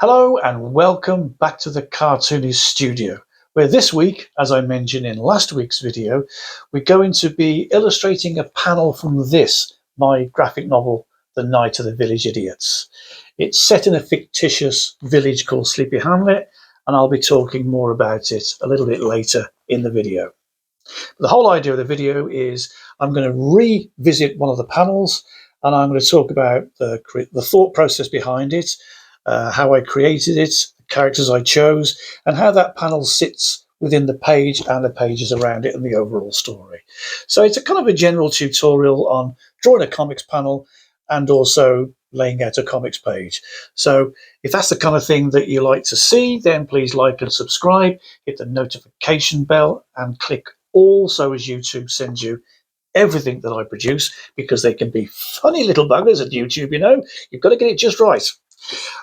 Hello and welcome back to the Cartoonist Studio, where this week, as I mentioned in last week's video, we're going to be illustrating a panel from my graphic novel, The Night of the Village Idiots. It's set in a fictitious village called Sleepy Hamlet, and I'll be talking more about it a little bit later in the video. The whole idea of the video is I'm going to revisit one of the panels, and I'm going to talk about the thought process behind it, how I created it, the characters I chose, and how that panel sits within the page and the pages around it and the overall story. So it's a kind of a general tutorial on drawing a comics panel and also laying out a comics page. So if that's the kind of thing that you like to see, then please like and subscribe, hit the notification bell and click all so as YouTube sends you everything that I produce, because they can be funny little buggers at YouTube, You've got to get it just right.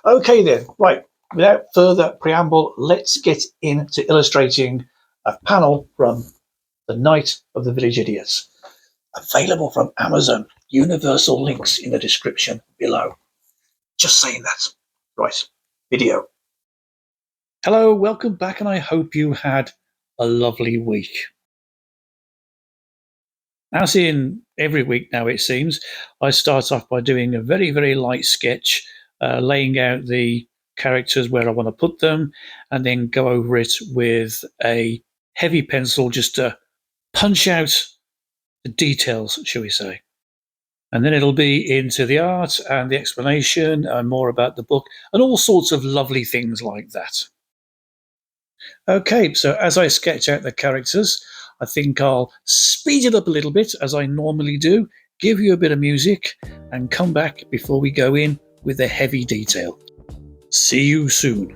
Okay then, right, without further preamble, let's get into illustrating a panel from The Night of the Village Idiots. Available from Amazon. Universal links in the description below. Just saying that. Right, video. Hello, welcome back, and I hope you had a lovely week. As in every week now, it seems, I start off by doing a very, very light sketch, laying out the characters where I want to put them, and then go over it with a heavy pencil just to punch out the details, shall we say. And then it'll be into the art and the explanation and more about the book and all sorts of lovely things like that. Okay, so as I sketch out the characters, I think I'll speed it up a little bit, as I normally do, give you a bit of music, and come back before we go in with the heavy detail. See you soon.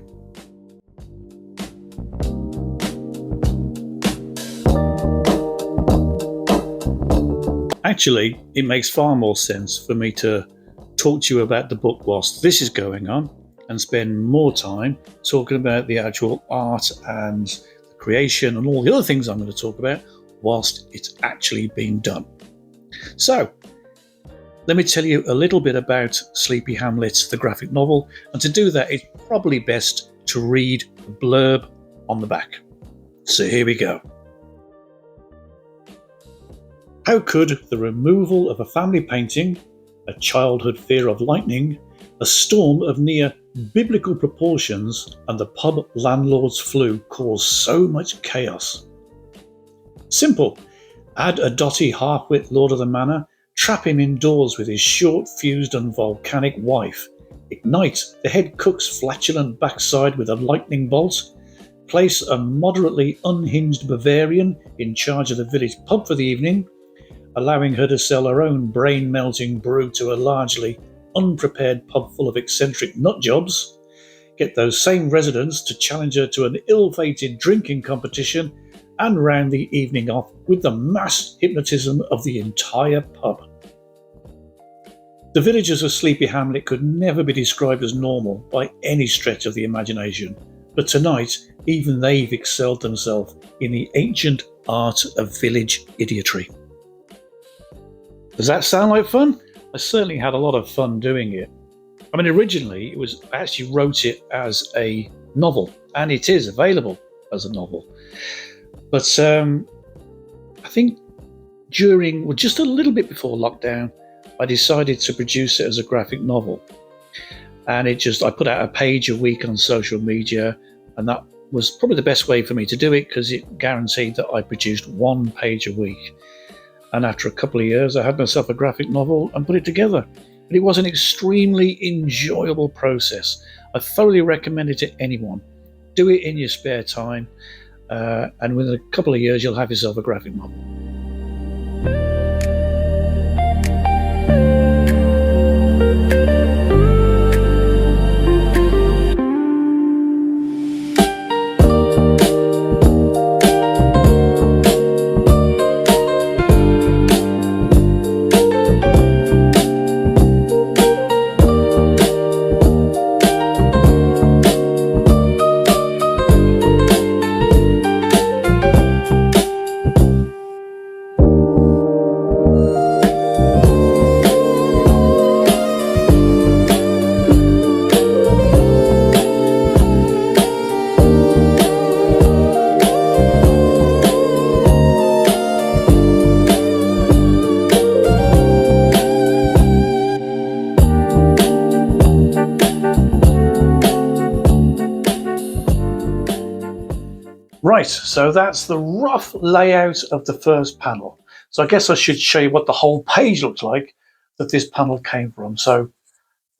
Actually, it makes far more sense for me to talk to you about the book whilst this is going on, and spend more time talking about the actual art and the creation and all the other things I'm going to talk about whilst it's actually being done. So, let me tell you a little bit about Sleepy Hamlet, the graphic novel, and to do that, it's probably best to read the blurb on the back. So here we go. How could the removal of a family painting, a childhood fear of lightning, a storm of near biblical proportions, and the pub landlord's flu cause so much chaos? Simple. Add a dotty half-wit lord of the manor, trap him indoors with his short-fused and volcanic wife, ignite the head cook's flatulent backside with a lightning bolt, place a moderately unhinged Bavarian in charge of the village pub for the evening, allowing her to sell her own brain-melting brew to a largely unprepared pub full of eccentric nutjobs, get those same residents to challenge her to an ill-fated drinking competition, and round the evening off with the mass hypnotism of the entire pub. The villagers of Sleepy Hamlet could never be described as normal by any stretch of the imagination, but tonight even they've excelled themselves in the ancient art of village idiotry. Does that sound like fun? I certainly had a lot of fun doing it. I mean, originally I actually wrote it as a novel, and it is available as a novel. But I think just a little bit before lockdown, I decided to produce it as a graphic novel. And I put out a page a week on social media, and that was probably the best way for me to do it, because it guaranteed that I produced one page a week. And after a couple of years, I had myself a graphic novel and put it together. But it was an extremely enjoyable process. I thoroughly recommend it to anyone. Do it in your spare time, and within a couple of years, you'll have yourself a graphic novel. Right, so that's the rough layout of the first panel. So I guess I should show you what the whole page looks like that this panel came from. So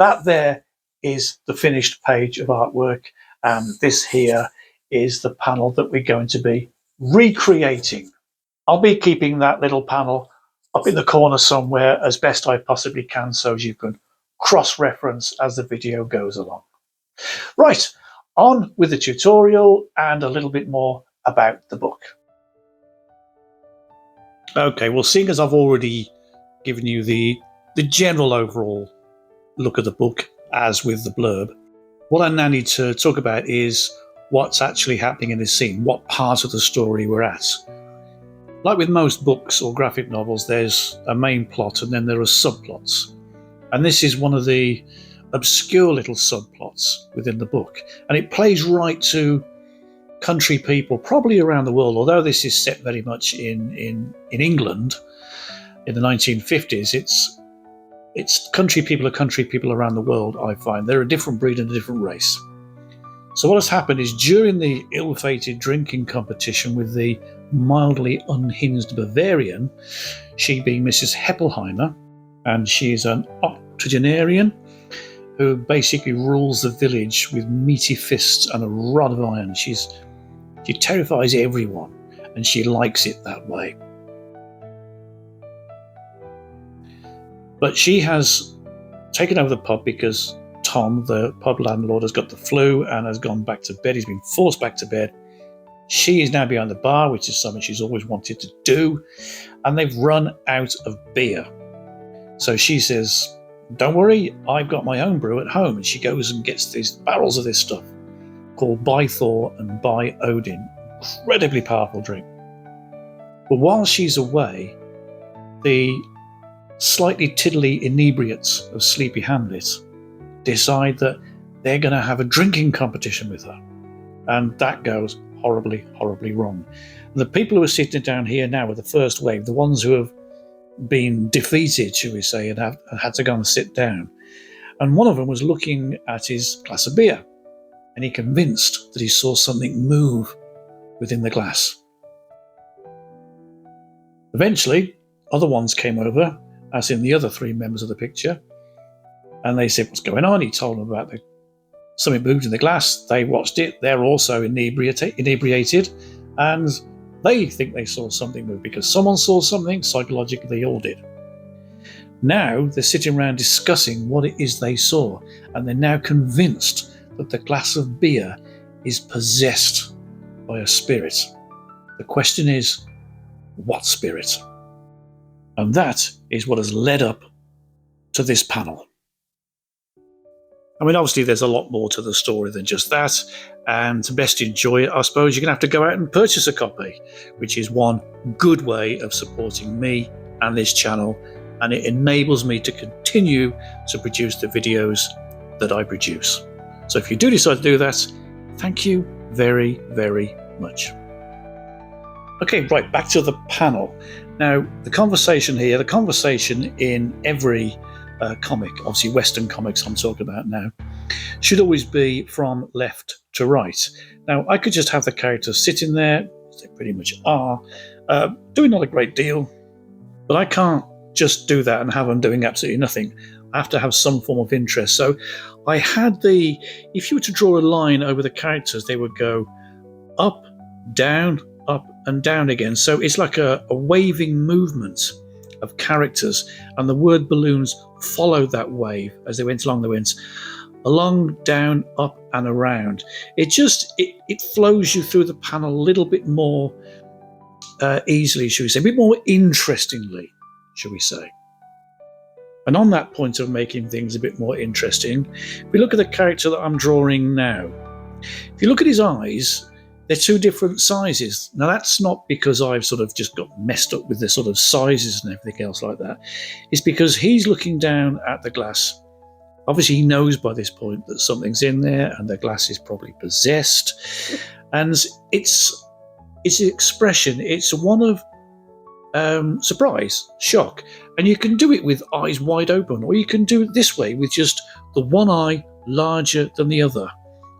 that there is the finished page of artwork, and this here is the panel that we're going to be recreating. I'll be keeping that little panel up in the corner somewhere as best I possibly can, so you can cross-reference as the video goes along. Right, on with the tutorial and a little bit more about the book. Okay, well, seeing as I've already given you the general overall look at the book, as with the blurb, what I now need to talk about is what's actually happening in this scene, what part of the story we're at. Like with most books or graphic novels, there's a main plot and then there are subplots. And this is one of the obscure little subplots within the book. And it plays right to country people, probably around the world, although this is set very much in England in the 1950s. It's country people around the world, I find. They're a different breed and a different race. So what has happened is during the ill-fated drinking competition with the mildly unhinged Bavarian, she being Mrs. Heppelheimer, and she's an octogenarian who basically rules the village with meaty fists and a rod of iron. She terrifies everyone, and she likes it that way. But she has taken over the pub because Tom, the pub landlord, has got the flu and has gone back to bed. He's been forced back to bed. She is now behind the bar, which is something she's always wanted to do, and they've run out of beer. So she says, "Don't worry, I've got my own brew at home." And she goes and gets these barrels of this stuff called By Thor and By Odin. Incredibly powerful drink. But while she's away, the slightly tiddly inebriates of Sleepy Hamlet decide that they're going to have a drinking competition with her. And that goes horribly, horribly wrong. And the people who are sitting down here now are the first wave, the ones who have been defeated, shall we say, and have had to go and sit down. And one of them was looking at his glass of beer, and he convinced that he saw something move within the glass. Eventually, other ones came over, as in the other three members of the picture, and they said, "What's going on?" He told them about something moved in the glass. They watched it. They're also inebriated, and they think they saw something move because someone saw something. Psychologically, they all did. Now they're sitting around discussing what it is they saw, and they're now convinced that the glass of beer is possessed by a spirit. The question is, what spirit? And that is what has led up to this panel. I mean, obviously there's a lot more to the story than just that, and to best enjoy it, I suppose you're going to have to go out and purchase a copy, which is one good way of supporting me and this channel, and it enables me to continue to produce the videos that I produce. So if you do decide to do that, thank you very, very much. Okay, right, back to the panel. Now, the conversation in every comic, obviously Western comics I'm talking about now, should always be from left to right. Now, I could just have the characters sitting there, as they pretty much are, doing not a great deal, but I can't just do that and have them doing absolutely nothing. I have to have some form of interest. So I had if you were to draw a line over the characters, they would go up, and down again. So it's like a waving movement of characters, and the word balloons followed that wave as they went along. They went along, down, up, and around. It flows you through the panel a little bit more easily, shall we say, a bit more interestingly, shall we say. And on that point of making things a bit more interesting, if we look at the character that I'm drawing now, if you look at his eyes, they're two different sizes. Now, that's not because I've sort of just got messed up with the sort of sizes and everything else like that. It's because he's looking down at the glass. Obviously, he knows by this point that something's in there and the glass is probably possessed. And it's an expression. It's one of surprise, shock. And you can do it with eyes wide open, or you can do it this way with just the one eye larger than the other.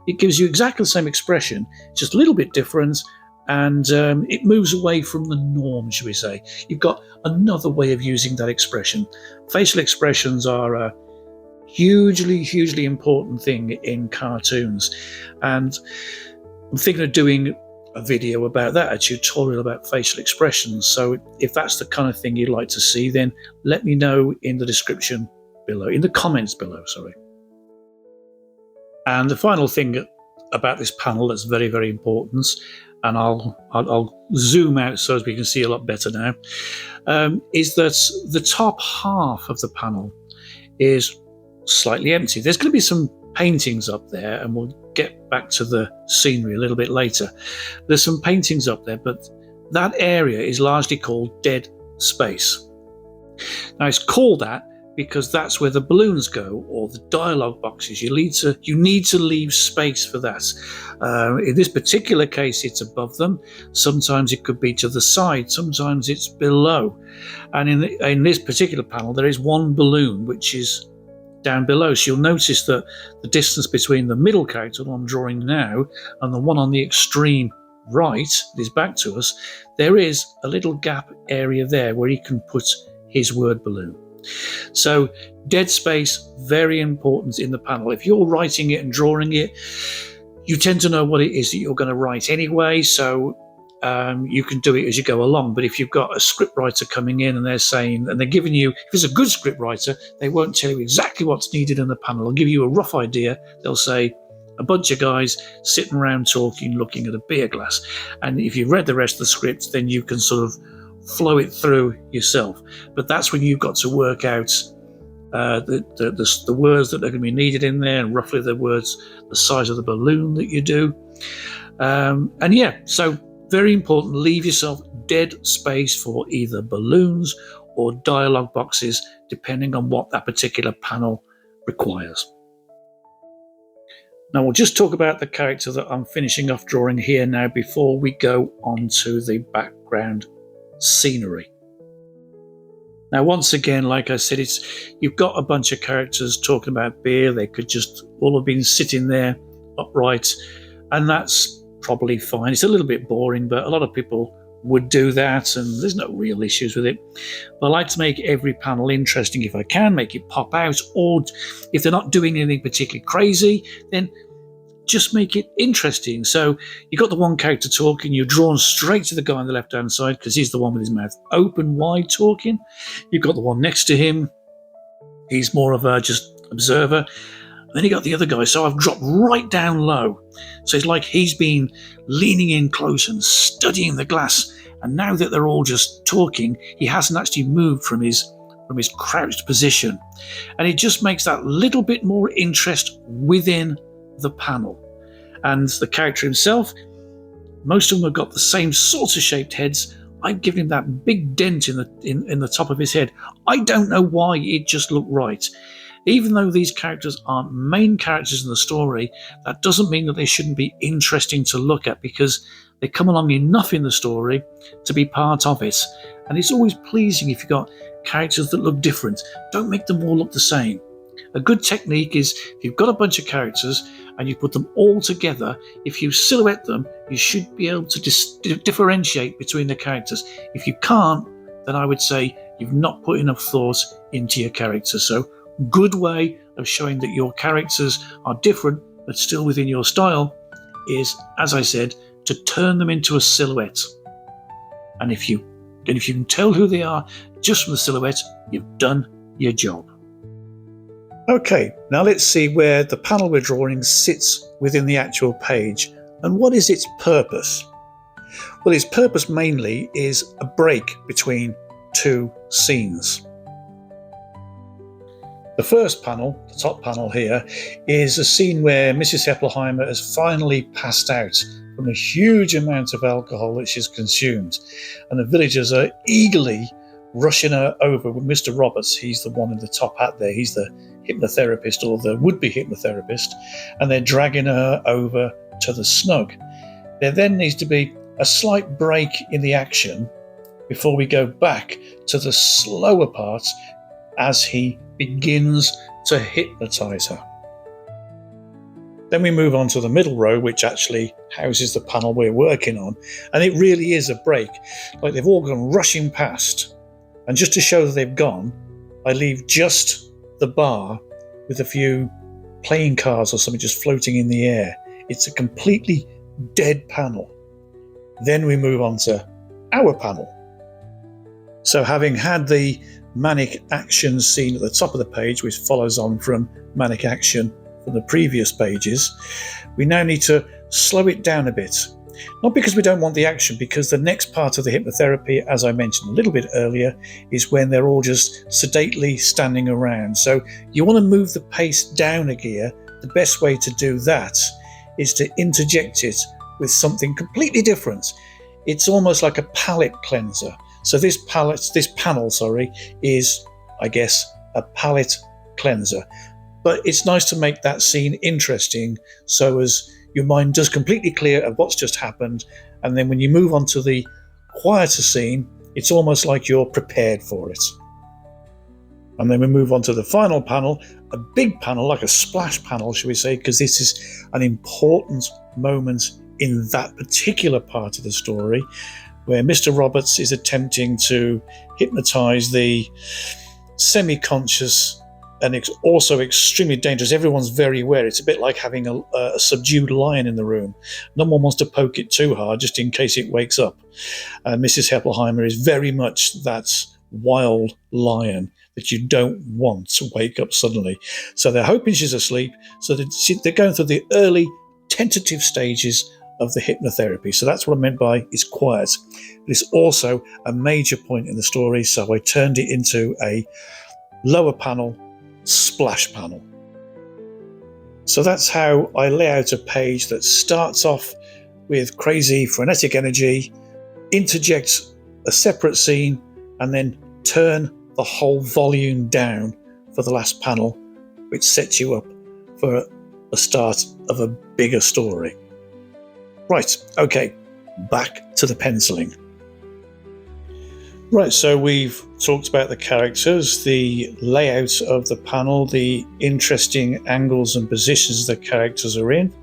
It gives you exactly the same expression, just a little bit different, and it moves away from the norm, shall we say. You've got another way of using that expression. Facial expressions are a hugely important thing in cartoons, and I'm thinking of doing a video about that, a tutorial about facial expressions. So if that's the kind of thing you'd like to see, then let me know in the description below, in the comments below, sorry. And the final thing about this panel that's very important, and I'll zoom out so as we can see a lot better now, is that the top half of the panel is slightly empty. There's going to be some paintings up there, and we'll get back to the scenery a little bit later. There's some paintings up there, but that area is largely called dead space. Now it's called that because that's where the balloons go, or the dialogue boxes. You need to leave space for that. In this particular case, it's above them. Sometimes it could be to the side. Sometimes it's below. And in this particular panel, there is one balloon which is down below. So you'll notice that the distance between the middle character, the one I'm drawing now, and the one on the extreme right, that is back to us, there is a little gap area there where he can put his word balloon. So dead space, very important in the panel. If you're writing it and drawing it, you tend to know what it is that you're going to write anyway, so you can do it as you go along. But if you've got a script writer coming in and they're saying, and they're giving you, if it's a good script writer, they won't tell you exactly what's needed in the panel. They'll give you a rough idea. They'll say a bunch of guys sitting around talking, looking at a beer glass. And if you've read the rest of the script, then you can sort of flow it through yourself. But that's when you've got to work out the words that are going to be needed in there, and roughly the words, the size of the balloon that you do. And yeah, so very important, leave yourself dead space for either balloons or dialogue boxes, depending on what that particular panel requires. Now we'll just talk about the character that I'm finishing off drawing here now before we go on to the background scenery. Now once again, like I said, you've got a bunch of characters talking about beer. They could just all have been sitting there upright, and that's probably fine. It's a little bit boring, but a lot of people would do that, and there's no real issues with it. But I like to make every panel interesting if I can, make it pop out, or if they're not doing anything particularly crazy, then just make it interesting. So you've got the one character talking, you're drawn straight to the guy on the left-hand side because he's the one with his mouth open wide talking. You've got the one next to him, he's more of a just observer. And then you got the other guy, so I've dropped right down low. So it's like he's been leaning in close and studying the glass, and now that they're all just talking, he hasn't actually moved from his crouched position. And it just makes that little bit more interest within the panel. And the character himself, most of them have got the same sort of shaped heads. I've given him that big dent in the top of his head. I don't know why, it just looked right. Even though these characters aren't main characters in the story, that doesn't mean that they shouldn't be interesting to look at, because they come along enough in the story to be part of it. And it's always pleasing if you've got characters that look different. Don't make them all look the same. A good technique is, if you've got a bunch of characters and you put them all together, if you silhouette them, you should be able to differentiate between the characters. If you can't, then I would say you've not put enough thought into your characters. So good way of showing that your characters are different but still within your style is, as I said, to turn them into a silhouette. And if you can tell who they are just from the silhouette, you've done your job. Okay, now let's see where the panel we're drawing sits within the actual page, and what is its purpose? Well, its purpose mainly is a break between two scenes. The first panel, the top panel here, is a scene where Mrs. Heppelheimer has finally passed out from a huge amount of alcohol that she's consumed, and the villagers are eagerly rushing her over with Mr. Roberts. He's the one in the top hat there. He's the hypnotherapist, or the would-be hypnotherapist, and they're dragging her over to the snug. There then needs to be a slight break in the action before we go back to the slower parts as he begins to hypnotize her. Then we move on to the middle row, which actually houses the panel we're working on. And it really is a break. Like they've all gone rushing past. And just to show that they've gone, I leave just the bar with a few playing cards or something just floating in the air. It's a completely dead panel. Then we move on to our panel. So having had the manic action scene at the top of the page, which follows on from manic action from the previous pages, we now need to slow it down a bit. Not because we don't want the action, because the next part of the hypnotherapy, as I mentioned a little bit earlier, is when they're all just sedately standing around. So you want to move the pace down a gear. The best way to do that is to interject it with something completely different. It's almost like a palate cleanser. So this panel, is, I guess, a palate cleanser. But it's nice to make that scene interesting so as your mind does completely clear of what's just happened. And then when you move on to the quieter scene, it's almost like you're prepared for it. And then we move on to the final panel, a big panel, like a splash panel, shall we say, because this is an important moment in that particular part of the story where Mr. Roberts is attempting to hypnotize the semi-conscious, and it's also extremely dangerous. Everyone's very aware. It's a bit like having a subdued lion in the room. No one wants to poke it too hard just in case it wakes up. Mrs. Heppelheimer is very much that wild lion that you don't want to wake up suddenly. So they're hoping she's asleep. So they're going through the early tentative stages of the hypnotherapy. So that's what I meant by it's quiet. But it's also a major point in the story. So I turned it into a lower panel, splash panel. So that's how I lay out a page that starts off with crazy frenetic energy, interjects a separate scene, and then turn the whole volume down for the last panel, which sets you up for a start of a bigger story. Right, okay, back to the penciling. Right, so we've talked about the characters, the layout of the panel, the interesting angles and positions the characters are in.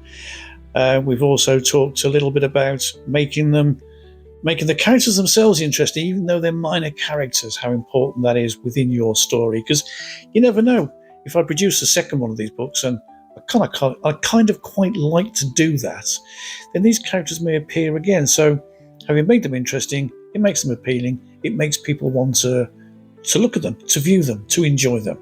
We've also talked a little bit about making the characters themselves interesting, even though they're minor characters, how important that is within your story. Because you never know, if I produce a second one of these books, and I kind of quite like to do that, then these characters may appear again. So having made them interesting, it makes them appealing. It makes people want to look at them, to view them, to enjoy them.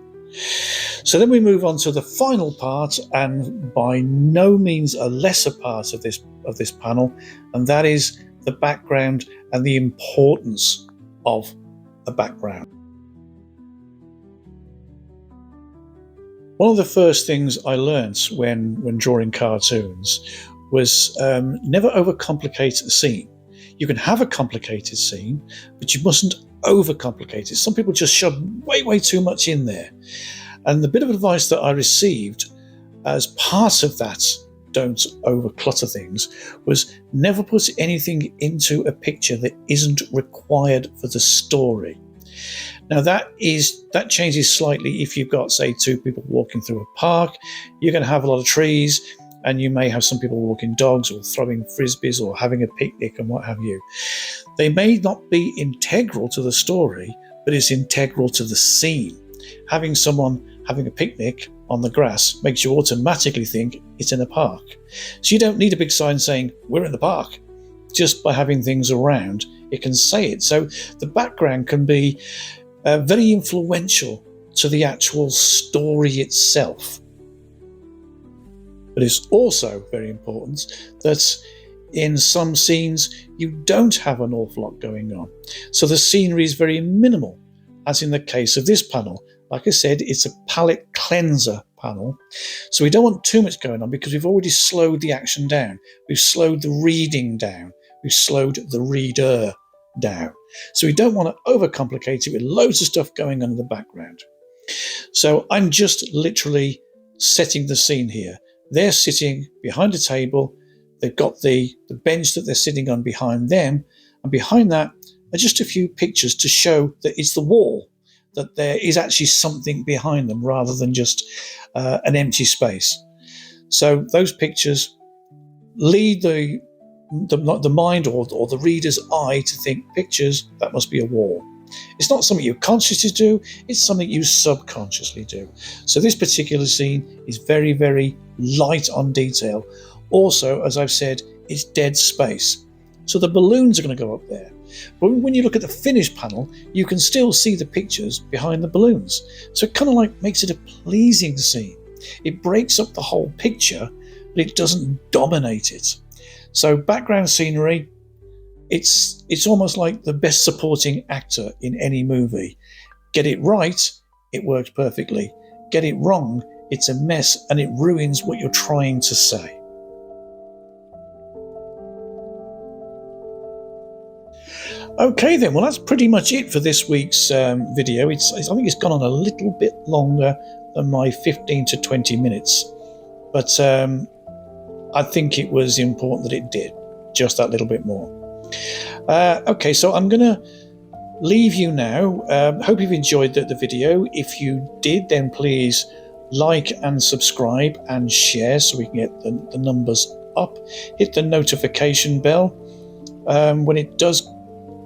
So then we move on to the final part, and by no means a lesser part of this panel, and that is the background and the importance of a background. One of the first things I learnt when drawing cartoons was never overcomplicate a scene. You can have a complicated scene, but you mustn't overcomplicate it. Some people just shove way too much in there. And the bit of advice that I received as part of that don't overclutter things was never put anything into a picture that isn't required for the story. Now that changes slightly if you've got, say, two people walking through a park. You're going to have a lot of trees, and you may have some people walking dogs or throwing frisbees or having a picnic and what have you. They may not be integral to the story, but it's integral to the scene. Having someone having a picnic on the grass makes you automatically think it's in a park. So you don't need a big sign saying, "We're in the park." Just by having things around, it can say it. So the background can be very influential to the actual story itself. But it's also very important that in some scenes you don't have an awful lot going on. So the scenery is very minimal, as in the case of this panel. Like I said, it's a palette cleanser panel. So we don't want too much going on because we've already slowed the action down. We've slowed the reading down. We've slowed the reader down. So we don't want to overcomplicate it with loads of stuff going on in the background. So I'm just literally setting the scene here. They're sitting behind a table. They've got the bench that they're sitting on behind them. And behind that are just a few pictures to show that it's the wall, that there is actually something behind them rather than just an empty space. So those pictures lead the mind or the reader's eye to think pictures, that must be a wall. It's not something you consciously do, it's something you subconsciously do. So this particular scene is very, very light on detail. Also, as I've said, it's dead space. So the balloons are going to go up there. But when you look at the finished panel, you can still see the pictures behind the balloons. So it kind of like makes it a pleasing scene. It breaks up the whole picture, but it doesn't dominate it. So background scenery, it's almost like the best supporting actor in any movie. Get it right, it works perfectly. Get it wrong, it's a mess and it ruins what you're trying to say. Okay then, well that's pretty much it for this week's video. I think it's gone on a little bit longer than my 15 to 20 minutes. But I think it was important that it did just that little bit more. Okay, so I'm going to leave you now. Hope you've enjoyed the video. If you did, then please like and subscribe and share so we can get the numbers up. Hit the notification bell. When it does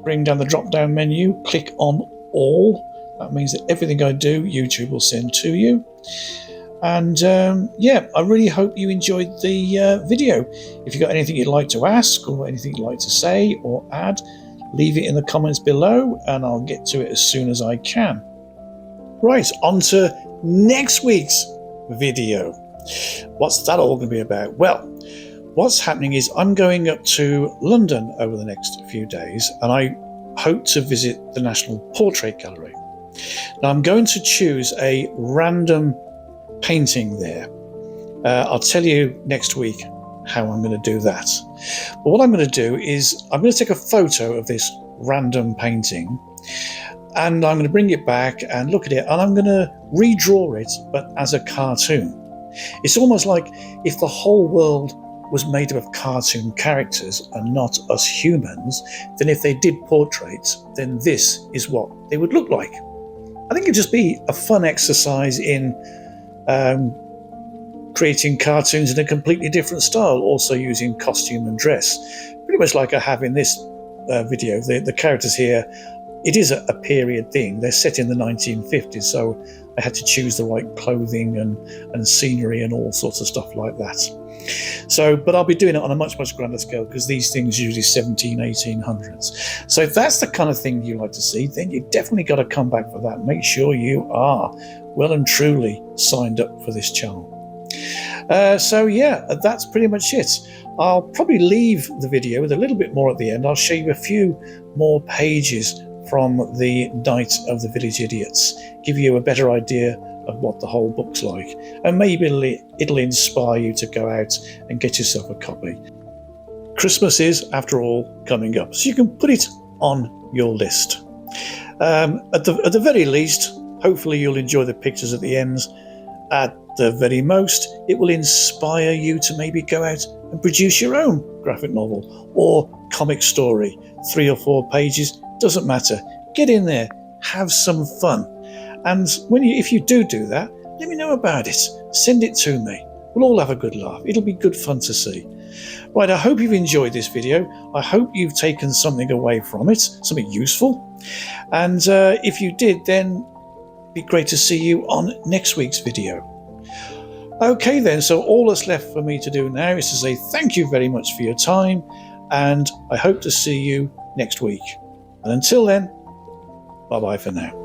bring down the drop-down menu, click on all. That means that everything I do, YouTube will send to you. And yeah, I really hope you enjoyed the video. If you've got anything you'd like to ask or anything you'd like to say or add, leave it in the comments below and I'll get to it as soon as I can. Right, on to next week's video. What's that all going to be about? Well, what's happening is I'm going up to London over the next few days and I hope to visit the National Portrait Gallery. Now I'm going to choose a random painting there. I'll tell you next week how I'm going to do that. But what I'm going to do is I'm going to take a photo of this random painting and I'm going to bring it back and look at it and I'm going to redraw it, but as a cartoon. It's almost like if the whole world was made up of cartoon characters and not us humans, then if they did portraits, then this is what they would look like. I think it'd just be a fun exercise in creating cartoons in a completely different style, also using costume and dress. Pretty much like I have in this video. The characters here, it is a period thing. They're set in the 1950s, so I had to choose the right clothing and scenery and all sorts of stuff like that. So, but I'll be doing it on a much, much grander scale because these things usually 1800s. So if that's the kind of thing you like to see, then you definitely got to come back for that. Make sure you are well and truly signed up for this channel. So yeah, that's pretty much it. I'll probably leave the video with a little bit more at the end. I'll show you a few more pages from the Night of the Village Idiots, give you a better idea of what the whole book's like, and maybe it'll inspire you to go out and get yourself a copy. Christmas is, after all, coming up, so you can put it on your list. At the very least, hopefully you'll enjoy the pictures at the end. At the very most, it will inspire you to maybe go out and produce your own graphic novel or comic story. 3 or 4 pages, doesn't matter. Get in there, have some fun. And if you do that, let me know about it. Send it to me. We'll all have a good laugh. It'll be good fun to see. Right, I hope you've enjoyed this video. I hope you've taken something away from it, something useful. And if you did, then it'd be great to see you on next week's video. Okay then, so all that's left for me to do now is to say thank you very much for your time, and I hope to see you next week. And until then, bye-bye for now.